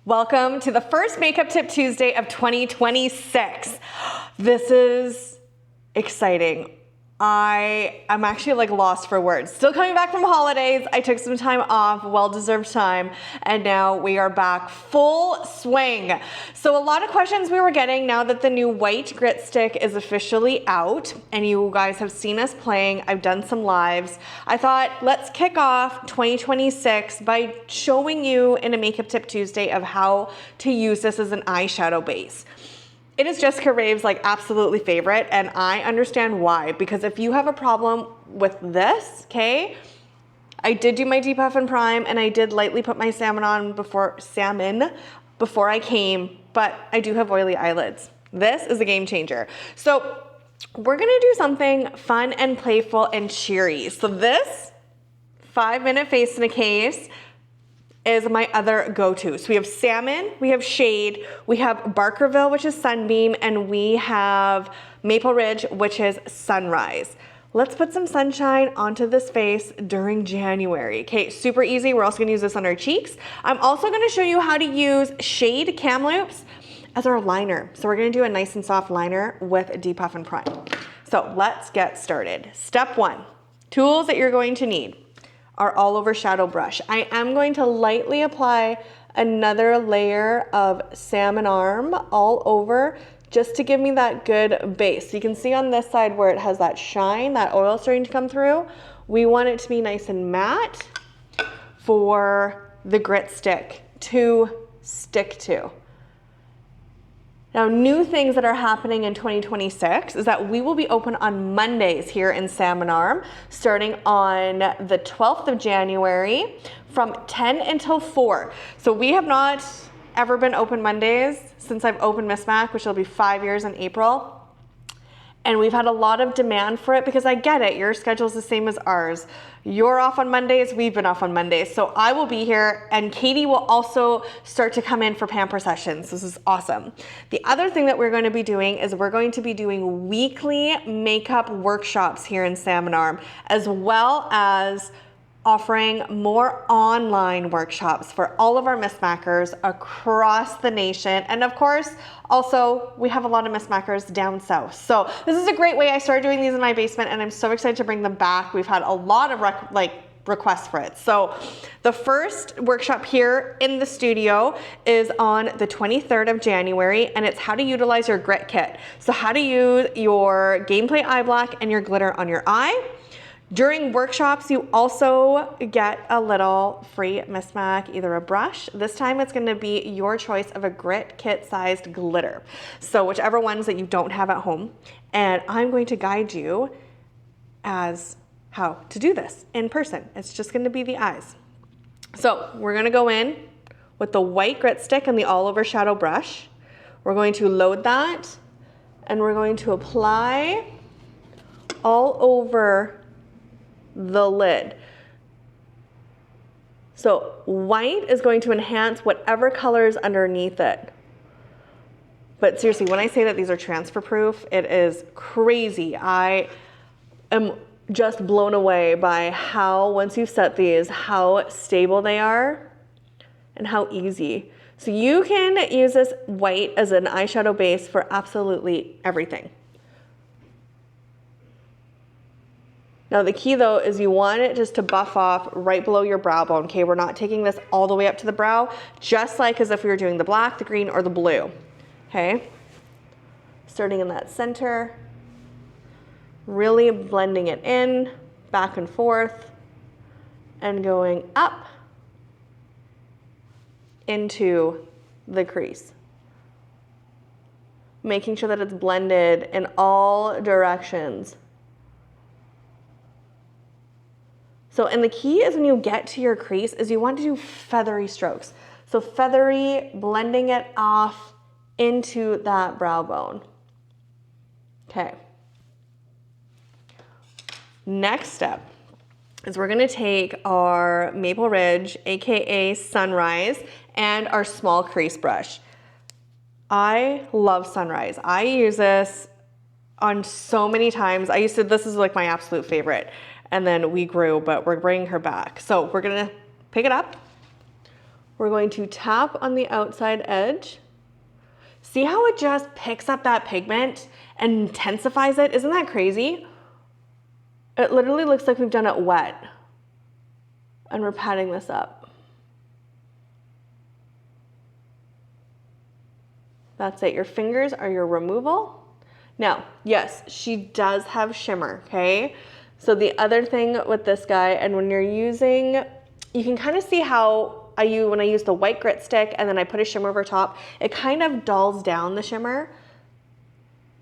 Welcome to the first Makeup Tip Tuesday of 2026. This is exciting. I'm actually like lost for words. Still coming back from holidays. I took some time off, well-deserved time, and now we are back full swing. So a lot of questions we were getting now that the new white grit stick is officially out and you guys have seen us playing. I've done some lives. I thought let's kick off 2026 by showing you in a Makeup Tip Tuesday of how to use this as an eyeshadow base. It is Jessica Rave's like absolutely favorite, and I understand why, because if you have a problem with this, okay, I did do my DePuff and Prime, and I did lightly put my salmon on before I came, but I do have oily eyelids. This is a game changer. So we're gonna do something fun and playful and cheery. So this 5-minute face in a case is my other go-to. So we have salmon, we have shade, we have Barkerville, which is sunbeam, and we have Maple Ridge, which is sunrise. Let's put some sunshine onto this face during January. Okay, super easy. We're also gonna use this on our cheeks. I'm also gonna show you how to use shade Kamloops as our liner. So we're gonna do a nice and soft liner with DePuff and Prime. So let's get started. Step 1, tools that you're going to need are all over shadow brush. I am going to lightly apply another layer of Salmon Arm all over just to give me that good base. So you can see on this side where it has that shine, that oil starting to come through. We want it to be nice and matte for the grit stick to stick to. Now, new things that are happening in 2026 is that we will be open on Mondays here in Salmon Arm, starting on the 12th of January from 10 until 4. So we have not ever been open Mondays since I've opened Miss Mac, which will be 5 years in April. And we've had a lot of demand for it because I get it, your schedule's the same as ours. You're off on Mondays, we've been off on Mondays. So I will be here, and Katie will also start to come in for pamper sessions. This is awesome. The other thing that we're going to be doing is we're going to be doing weekly makeup workshops here in Salmon Arm, as well as offering more online workshops for all of our Miss Mackers across the nation. And of course, also, we have a lot of Miss Mackers down south. So this is a great way. I started doing these in my basement, and I'm so excited to bring them back. We've had a lot of requests for it. So the first workshop here in the studio is on the 23rd of January, and it's how to utilize your grit kit. So how to use your Gameplay Eye Black and your glitter on your eye. During workshops, you also get a little free Miss Mac, either a brush. This time it's gonna be your choice of a grit kit sized glitter. So whichever ones that you don't have at home. And I'm going to guide you as how to do this in person. It's just gonna be the eyes. So we're gonna go in with the white grit stick and the all over shadow brush. We're going to load that and we're going to apply all over the lid. So white is going to enhance whatever color is underneath it. But seriously, when I say that these are transfer proof, it is crazy. I am just blown away by how, once you've set these, how stable they are and how easy. So you can use this white as an eyeshadow base for absolutely everything. Now the key though is you want it just to buff off right below your brow bone, okay? We're not taking this all the way up to the brow, just like as if we were doing the black, the green, or the blue, okay? Starting in that center, really blending it in, back and forth, and going up into the crease. Making sure that it's blended in all directions. So, and the key is when you get to your crease is you want to do feathery strokes. So feathery, blending it off into that brow bone. Okay. Next step is we're gonna take our Maple Ridge, AKA Sunrise, and our small crease brush. I love Sunrise. I use this on so many times. This is like my absolute favorite. And then we grew, but we're bringing her back. So we're gonna pick it up. We're going to tap on the outside edge. See how it just picks up that pigment and intensifies it? Isn't that crazy? It literally looks like we've done it wet. And we're patting this up. That's it. Your fingers are your removal. Now, yes, she does have shimmer, okay? So the other thing with this guy, and when you're using, you can kind of see how when I use the white grit stick and then I put a shimmer over top, it kind of dulls down the shimmer.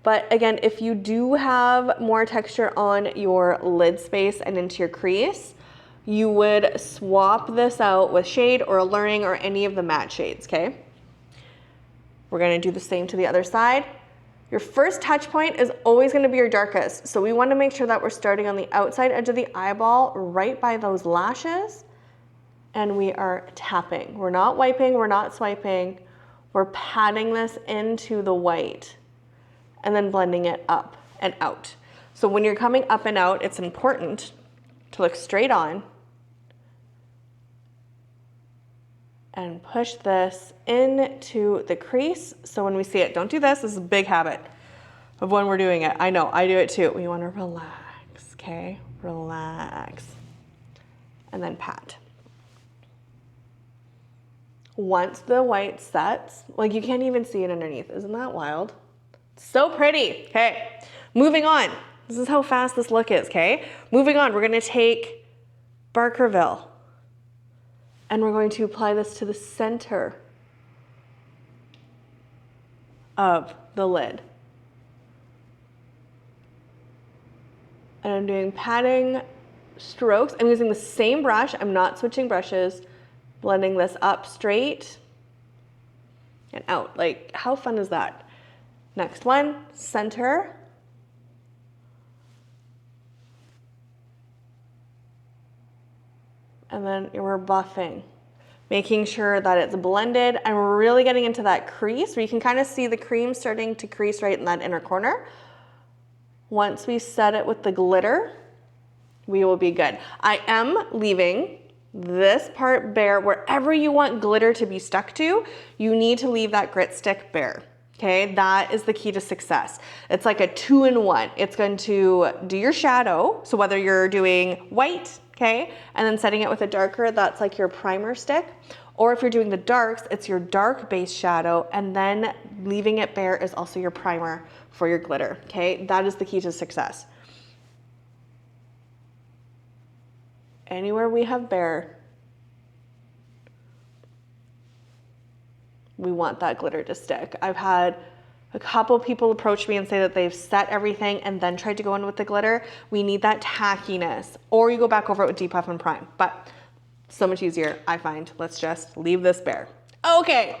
But again, if you do have more texture on your lid space and into your crease, you would swap this out with shade or alluring or any of the matte shades, okay? We're gonna do the same to the other side. Your first touch point is always gonna be your darkest. So we wanna make sure that we're starting on the outside edge of the eyeball, right by those lashes, and we are tapping. We're not wiping, we're not swiping. We're patting this into the white and then blending it up and out. So when you're coming up and out, it's important to look straight on and push this into the crease. So when we see it, don't do this. This is a big habit of when we're doing it. I know, I do it too. We want to relax, okay? Relax. And then pat. Once the white sets, like you can't even see it underneath. Isn't that wild? So pretty. Okay, moving on. This is how fast this look is, okay? Moving on, we're gonna take Barkerville and we're going to apply this to the center of the lid. And I'm doing patting strokes. I'm using the same brush. I'm not switching brushes. Blending this up straight and out. Like, how fun is that? Next one, center. And then we're buffing, making sure that it's blended and we're really getting into that crease where you can kind of see the cream starting to crease right in that inner corner. Once we set it with the glitter, we will be good. I am leaving this part bare. Wherever you want glitter to be stuck to, you need to leave that grit stick bare. Okay, that is the key to success. It's like a 2-in-1. It's going to do your shadow. So whether you're doing white, okay, and then setting it with a darker, that's like your primer stick. Or if you're doing the darks, it's your dark base shadow, and then leaving it bare is also your primer for your glitter, okay? That is the key to success. Anywhere we have bare, we want that glitter to stick. I've had a couple people approach me and say that they've set everything and then tried to go in with the glitter. We need that tackiness, or you go back over it with DePuff and prime, but so much easier, I find. Let's just leave this bare. Okay.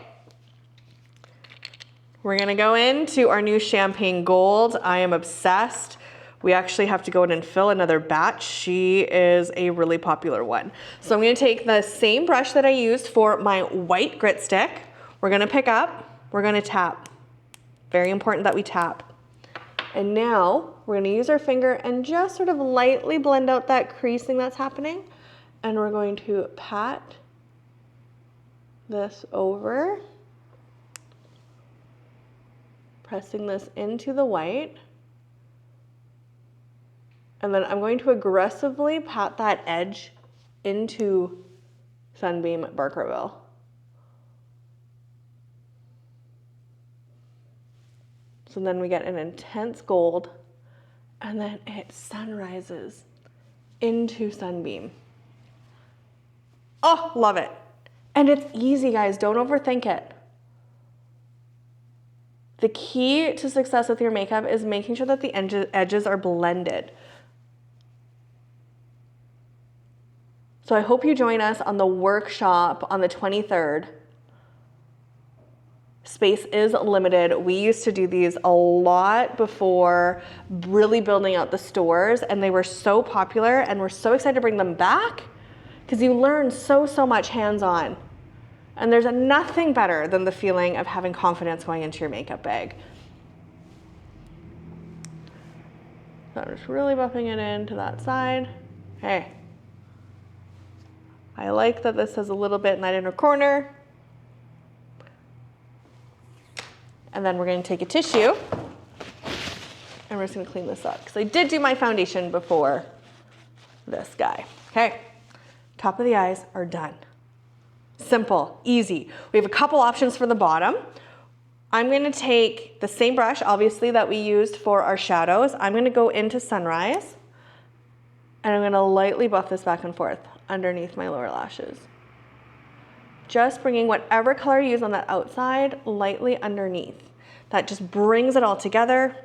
We're gonna go into our new champagne gold. I am obsessed. We actually have to go in and fill another batch. She is a really popular one. So I'm gonna take the same brush that I used for my white grit stick. We're gonna pick up, we're gonna tap. Very important that we tap. And now we're gonna use our finger and just sort of lightly blend out that creasing that's happening. And we're going to pat this over, pressing this into the white. And then I'm going to aggressively pat that edge into SunBeam at Barkerville. So then we get an intense gold, and then it sunrises into SunBeam. Oh, love it. And it's easy, guys. Don't overthink it. The key to success with your makeup is making sure that the edges are blended. So I hope you join us on the workshop on the 23rd. Space is limited. We used to do these a lot before really building out the stores, and they were so popular, and we're so excited to bring them back because you learn so much hands-on. And there's nothing better than the feeling of having confidence going into your makeup bag. So I'm just really buffing it into that side. Hey. I like that this has a little bit in that inner corner. And then we're going to take a tissue and we're just going to clean this up because I did do my foundation before this guy. Okay, top of the eyes are done. Simple, easy. We have a couple options for the bottom. I'm going to take the same brush, obviously, that we used for our shadows. I'm going to go into Sunrise and I'm going to lightly buff this back and forth underneath my lower lashes. Just bringing whatever color you use on that outside lightly underneath. That just brings it all together.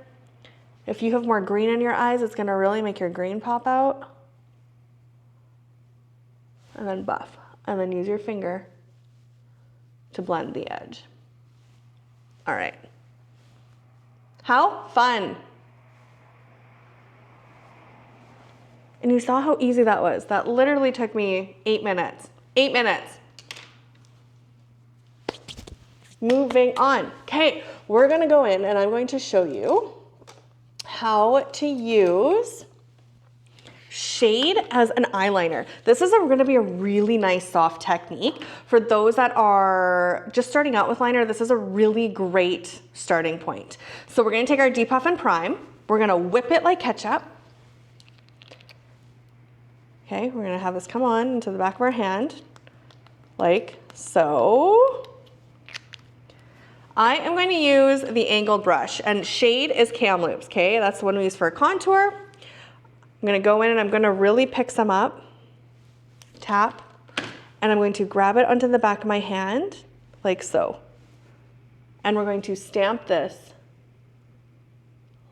If you have more green in your eyes, it's going to really make your green pop out. And then buff. And then use your finger to blend the edge. All right. How fun. And you saw how easy that was. That literally took me 8 minutes. 8 minutes. Moving on. Okay, we're gonna go in and I'm going to show you how to use shade as an eyeliner. This is gonna be a really nice soft technique. For those that are just starting out with liner, this is a really great starting point. So we're gonna take our DePuff and Prime. We're gonna whip it like ketchup. Okay, we're gonna have this come on into the back of our hand, like so. I am going to use the angled brush, and shade is Kamloops, okay? That's the one we use for a contour. I'm gonna go in and I'm gonna really pick some up, tap, and I'm going to grab it onto the back of my hand, like so. And we're going to stamp this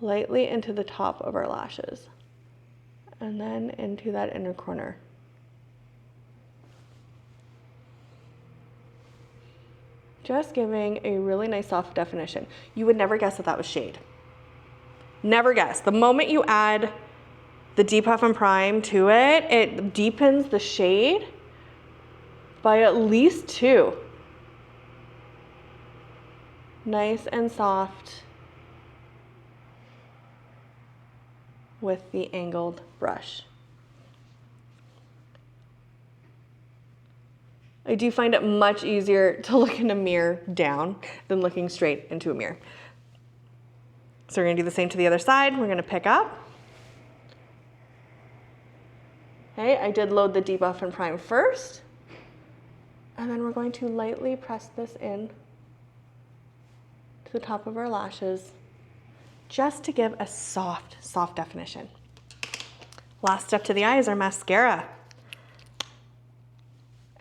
lightly into the top of our lashes, and then into that inner corner. Just giving a really nice soft definition. You would never guess that that was shade. Never guess. The moment you add the DePuff and Prime to it, it deepens the shade by at least 2. Nice and soft with the angled brush. I do find it much easier to look in a mirror down than looking straight into a mirror. So we're gonna do the same to the other side. We're gonna pick up. Okay, I did load the DePuff and Prime first. And then we're going to lightly press this in to the top of our lashes just to give a soft, soft definition. Last step to the eye is our mascara.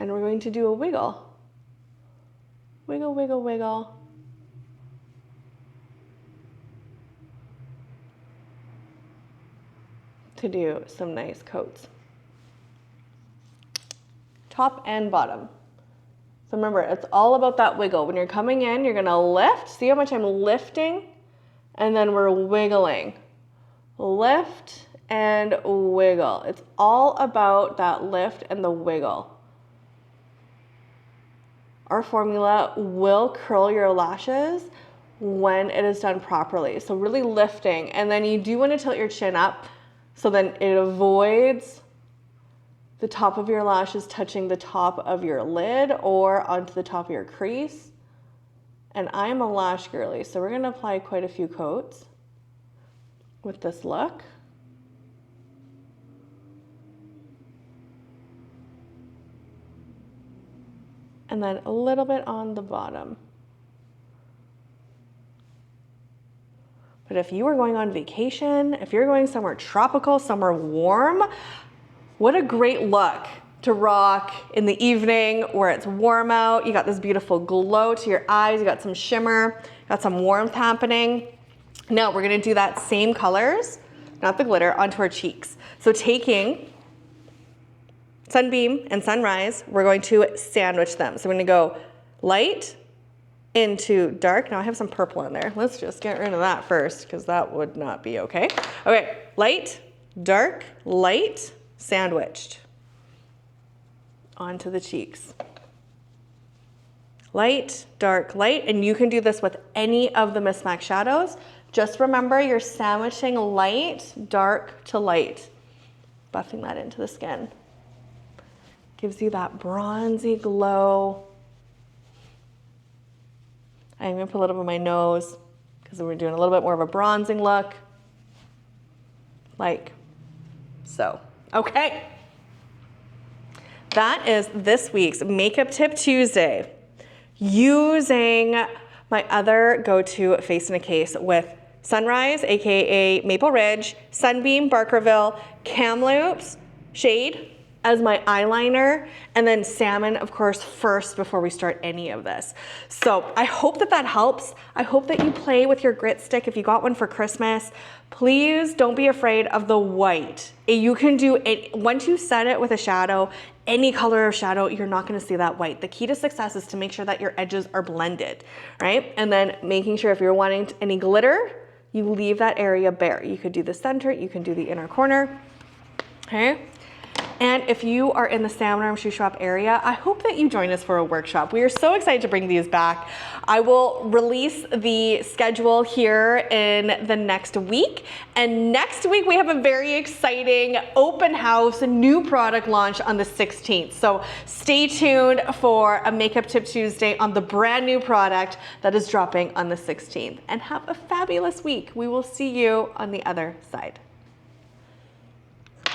And we're going to do a wiggle. Wiggle, wiggle, wiggle. To do some nice coats. Top and bottom. So remember, it's all about that wiggle. When you're coming in, you're gonna lift. See how much I'm lifting? And then we're wiggling. Lift and wiggle. It's all about that lift and the wiggle. Our formula will curl your lashes when it is done properly. So really lifting, and then you do want to tilt your chin up so then it avoids the top of your lashes touching the top of your lid or onto the top of your crease. And I'm a lash girly, so we're gonna apply quite a few coats with this look. And then a little bit on the bottom. But if you are going on vacation, if you're going somewhere tropical, somewhere warm, what a great look to rock in the evening where it's warm out. You got this beautiful glow to your eyes, you got some shimmer, got some warmth happening. Now we're gonna do that same colors, not the glitter, onto our cheeks. So taking Sunbeam and Sunrise, we're going to sandwich them. So we're gonna go light into dark. Now I have some purple in there. Let's just get rid of that first because that would not be okay. Okay, light, dark, light, sandwiched onto the cheeks. Light, dark, light, and you can do this with any of the Miss Mac shadows. Just remember you're sandwiching light, dark to light, buffing that into the skin. Gives you that bronzy glow. I'm gonna put a little bit on my nose because we're doing a little bit more of a bronzing look. Like so. Okay. That is this week's Makeup Tip Tuesday. Using my other go-to face in a case with Sunrise, aka Maple Ridge, SunBeam, Barkerville, Kamloops shade as my eyeliner, and then Salmon, of course, first before we start any of this. So I hope that that helps. I hope that you play with your grit stick if you got one for Christmas. Please don't be afraid of the white. You can do it, once you set it with a shadow, any color of shadow, you're not gonna see that white. The key to success is to make sure that your edges are blended, right? And then making sure if you're wanting any glitter, you leave that area bare. You could do the center, you can do the inner corner, okay? And if you are in the Salmon Arm shoe shop area, I hope that you join us for a workshop. We are so excited to bring these back. I will release the schedule here in the next week. And next week we have a very exciting open house, new product launch on the 16th. So stay tuned for a Makeup Tip Tuesday on the brand new product that is dropping on the 16th. And have a fabulous week. We will see you on the other side.